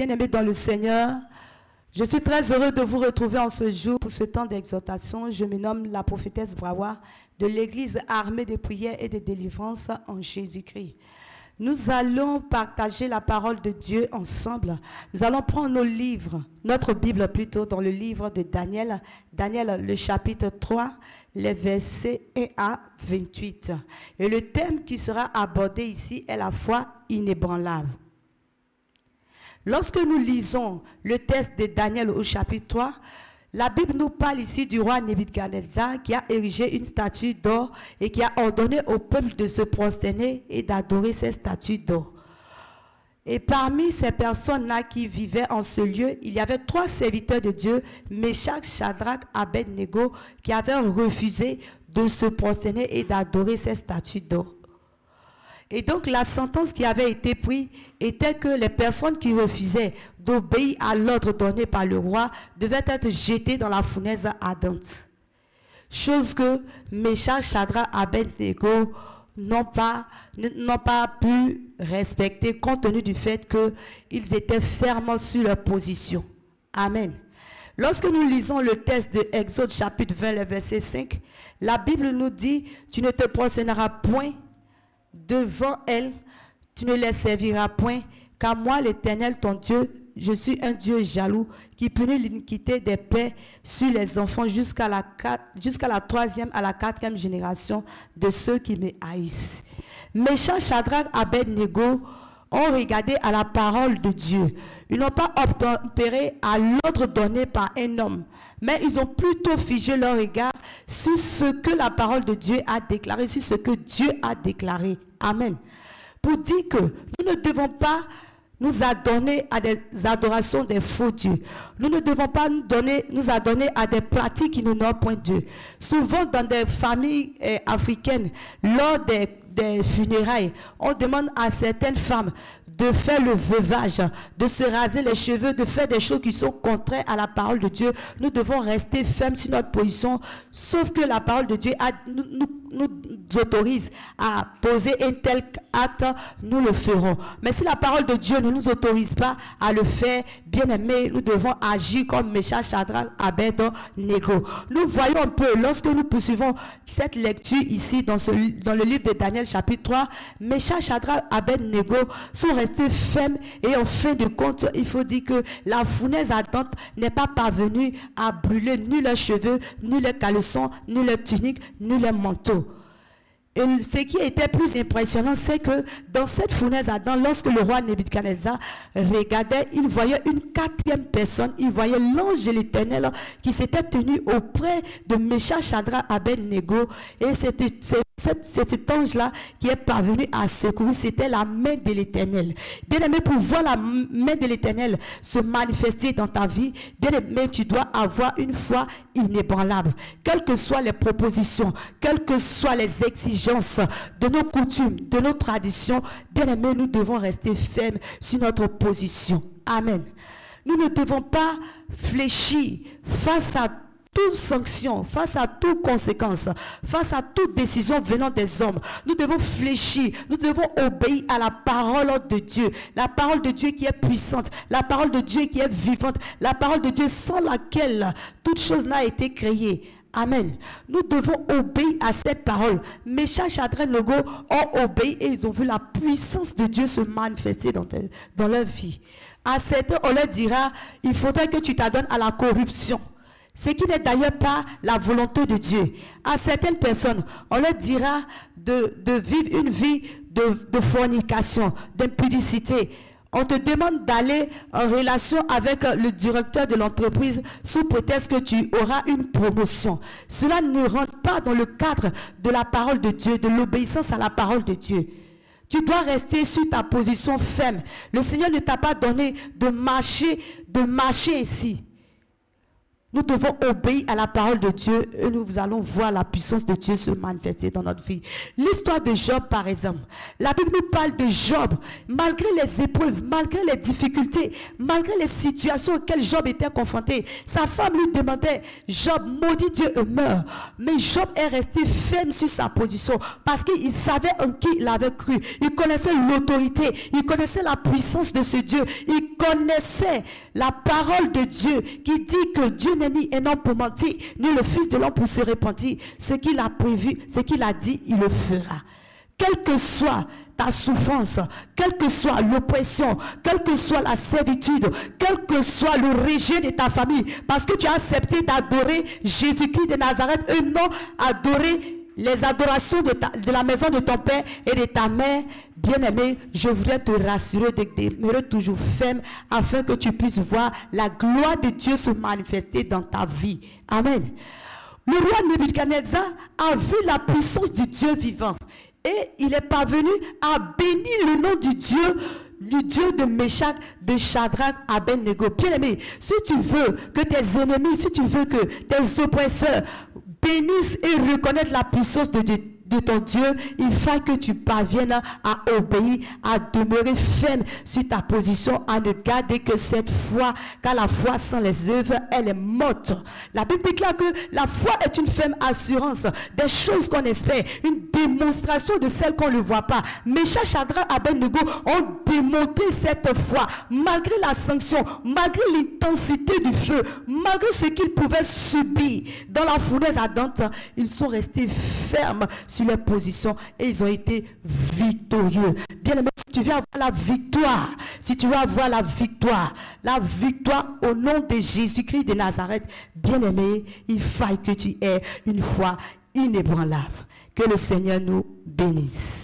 Bien-aimés dans le Seigneur, je suis très heureux de vous retrouver en ce jour pour ce temps d'exhortation. Je me nomme la prophétesse Brawa de l'église armée de prière et de délivrance en Jésus-Christ. Nous allons partager la parole de Dieu ensemble. Nous allons prendre nos livres, notre Bible plutôt, dans le livre de Daniel. Daniel, le chapitre 3, les versets 1 à 28. Et le thème qui sera abordé ici est la foi inébranlable. Lorsque nous lisons le texte de Daniel au chapitre 3, la Bible nous parle ici du roi Nebuchadnezzar qui a érigé une statue d'or et qui a ordonné au peuple de se prosterner et d'adorer ces statues d'or. Et parmi ces personnes-là qui vivaient en ce lieu, il y avait 3 serviteurs de Dieu, Meshach, Shadrach, Abed-Nego, qui avaient refusé de se prosterner et d'adorer ces statues d'or. Et donc la sentence qui avait été prise était que les personnes qui refusaient d'obéir à l'ordre donné par le roi devaient être jetées dans la fournaise ardente. Chose que Meshach, Shadrach, Abed-Nego n'ont pas pu respecter compte tenu du fait qu'ils étaient fermes sur leur position. Amen. Lorsque nous lisons le texte de Exode chapitre 20, le verset 5, la Bible nous dit « Tu ne te prosterneras point devant elle, tu ne les serviras point, car moi, l'Éternel, ton Dieu, je suis un Dieu jaloux qui punit l'iniquité des pères sur les enfants jusqu'à la 3e à la 4e génération de ceux qui me haïssent. » Meshach, Shadrach, Abed-Nego ont regardé à la parole de Dieu. Ils n'ont pas obtempéré à l'ordre donné par un homme, mais ils ont plutôt figé leur regard sur ce que la parole de Dieu a déclaré, sur ce que Dieu a déclaré. Amen. Pour dire que nous ne devons pas nous adonner à des adorations des faux dieux. Nous ne devons pas nous adonner à des pratiques qui n'honorent point Dieu. Souvent dans des familles africaines, lors des funérailles, on demande à certaines femmes de faire le veuvage, de se raser les cheveux, de faire des choses qui sont contraires à la parole de Dieu. Nous devons rester fermes sur notre position, sauf que la parole de Dieu nous autorise à poser un tel acte, nous le ferons. Mais si la parole de Dieu ne nous autorise pas à le faire, bien aimé, nous devons agir comme Meshach, Shadrach, Abed-Nego. Nous voyons un peu, lorsque nous poursuivons cette lecture ici dans le livre de Daniel chapitre 3, Meshach, Shadrach, Abed-Nego sont restés fermes et en fin de compte, il faut dire que la fournaise ardente n'est pas parvenue à brûler ni leurs cheveux, ni leurs caleçons, ni leurs tuniques, ni leurs manteaux. Et ce qui était plus impressionnant, c'est que dans cette fournaise ardente, lorsque le roi Nebuchadnezzar regardait, il voyait une 4e personne, il voyait l'ange de l'Éternel qui s'était tenu auprès de Meshach, Shadrach, Abed-Nego, et cet ange-là qui est parvenu à secourir, c'était la main de l'Éternel. Bien aimé, pour voir la main de l'Éternel se manifester dans ta vie, bien aimé, tu dois avoir une foi inébranlable. Quelles que soient les propositions, quelles que soient les exigences de nos coutumes, de nos traditions, bien aimé, nous devons rester fermes sur notre position. Amen. Nous ne devons pas fléchir face à toute sanction, face à toute conséquence, face à toute décision venant des hommes. Nous devons fléchir, nous devons obéir à la parole de Dieu. La parole de Dieu qui est puissante, la parole de Dieu qui est vivante, la parole de Dieu sans laquelle toute chose n'a été créée. Amen. Nous devons obéir à cette parole. Meshach, Shadrach, Abed-Nego ont obéi et ils ont vu la puissance de Dieu se manifester dans leur vie. À certains, on leur dira, il faudrait que tu t'adonnes à la corruption. Ce qui n'est d'ailleurs pas la volonté de Dieu. À certaines personnes, on leur dira de vivre une vie de fornication, d'impudicité. On te demande d'aller en relation avec le directeur de l'entreprise sous prétexte que tu auras une promotion. Cela ne rentre pas dans le cadre de la parole de Dieu, de l'obéissance à la parole de Dieu. Tu dois rester sur ta position ferme. Le Seigneur ne t'a pas donné de marcher ici. Nous devons obéir à la parole de Dieu et nous allons voir la puissance de Dieu se manifester dans notre vie. L'histoire de Job, par exemple. La Bible nous parle de Job. Malgré les épreuves, malgré les difficultés, malgré les situations auxquelles Job était confronté, sa femme lui demandait, Job, maudit Dieu et meurt. Mais Job est resté ferme sur sa position parce qu'il savait en qui il avait cru. Il connaissait l'autorité, il connaissait la puissance de ce Dieu, il connaissait la parole de Dieu qui dit que Dieu n'est ni un homme pour mentir, ni le Fils de l'homme pour se repentir. Ce qu'il a prévu, ce qu'il a dit, il le fera. Quelle que soit ta souffrance, quelle que soit l'oppression, quelle que soit la servitude, quel que soit le rejet de ta famille, parce que tu as accepté d'adorer Jésus-Christ de Nazareth et non adorer les adorations de la maison de ton père et de ta mère, bien-aimé, je voudrais te rassurer de demeurer toujours ferme afin que tu puisses voir la gloire de Dieu se manifester dans ta vie. Amen. Le roi Nebuchadnezzar a vu la puissance du Dieu vivant et il est parvenu à bénir le nom du Dieu de Méshach, de Shadrach, Abednego. Bien-aimé, si tu veux que tes ennemis, si tu veux que tes oppresseurs bénissent et reconnaissent la puissance de ton Dieu, il faut que tu parviennes à obéir, à demeurer ferme sur ta position, à ne garder que cette foi, car la foi sans les œuvres, elle est morte. La Bible déclare que la foi est une ferme assurance des choses qu'on espère, une démonstration de celles qu'on ne voit pas. Méshach, Shadrach, Abednego ont démontré cette foi, malgré la sanction, malgré l'intensité du feu, malgré ce qu'ils pouvaient subir dans la fournaise ardente, ils sont restés fermes sur leur position et ils ont été victorieux. Bien aimé, si tu veux avoir la victoire, si tu veux avoir la victoire au nom de Jésus-Christ de Nazareth, bien aimé, il faut que tu aies une foi inébranlable. Que le Seigneur nous bénisse.